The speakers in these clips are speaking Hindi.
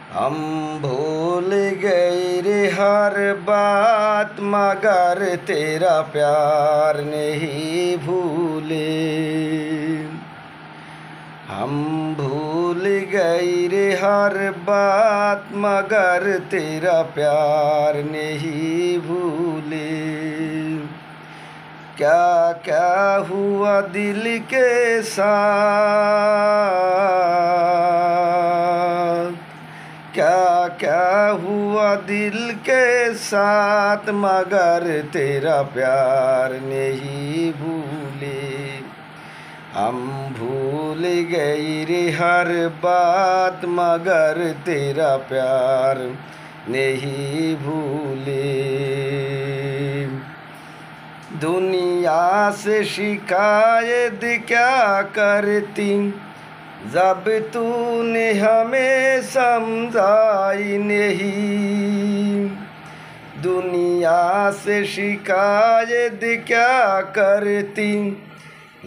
हम भूल गए रे हर बात मगर तेरा प्यार नहीं भूले। हम भूल गए रे हर बात मगर तेरा प्यार नहीं भूले। क्या क्या हुआ दिल के साथ, क्या क्या हुआ दिल के साथ मगर तेरा प्यार नहीं भूले। हम भूल गए रे हर बात मगर तेरा प्यार नहीं भूले। दुनिया से शिकायत क्या करती जब तूने हमें समझाई नहीं। दुनिया से शिकायत क्या करती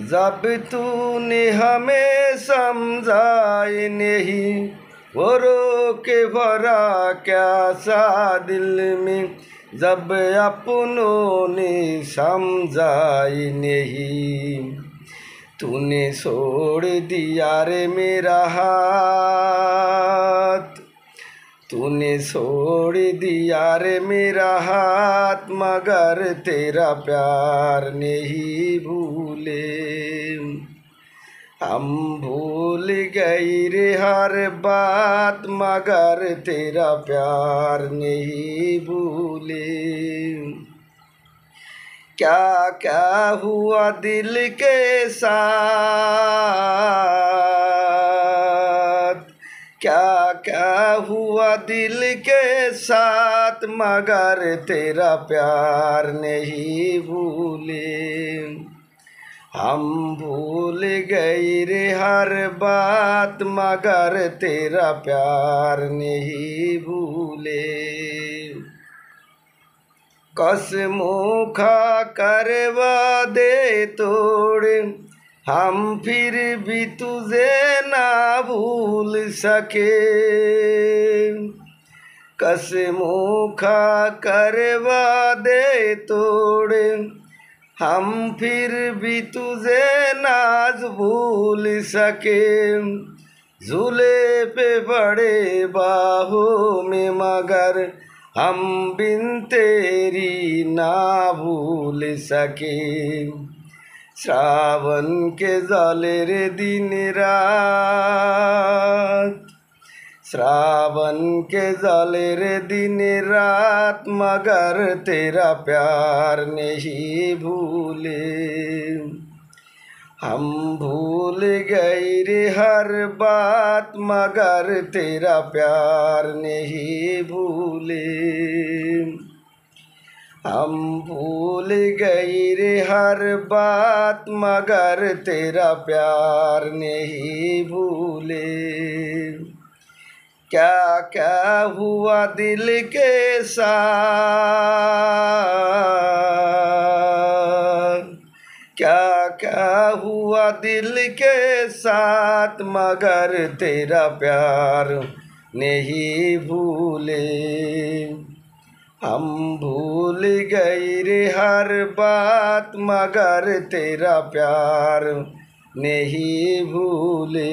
जब तूने हमें समझाई नहीं। वो रो के भरा क्या सा दिल में जब अपनों ने समझाई नहीं। तूने छोड़ दिया रे मेरा हाथ, तूने छोड़ दिया रे मेरा हाथ मगर तेरा प्यार नहीं भूले। हम भूल गए रे हर बात मगर तेरा प्यार नहीं भूले। क्या क्या हुआ दिल के साथ, क्या क्या हुआ दिल के साथ मगर तेरा प्यार नहीं भूले। हम भूल गए रे हर बात मगर तेरा प्यार नहीं भूले। कसमों खा कर वादे तोड़े हम फिर भी तुझे ना भूल सके। कसमों खा कर वादे तोड़े हम फिर भी तुझे नाज भूल सके। झूले पे बड़े बाहों में मगर हम बिन तेरी ना भूल सके। श्रावण के जाले रे दिन रात, श्रावण के जाले रे दिन रात मगर तेरा प्यार नहीं भूले। हम भूल गए रे हर बात मगर तेरा प्यार नहीं भूले। हम भूल गए रे हर बात मगर तेरा प्यार नहीं भूले। क्या क्या हुआ दिल के साथ, क्या क्या हुआ दिल के साथ मगर तेरा प्यार नहीं भूले। हम भूल गए रे हर बात मगर तेरा प्यार नहीं भूले।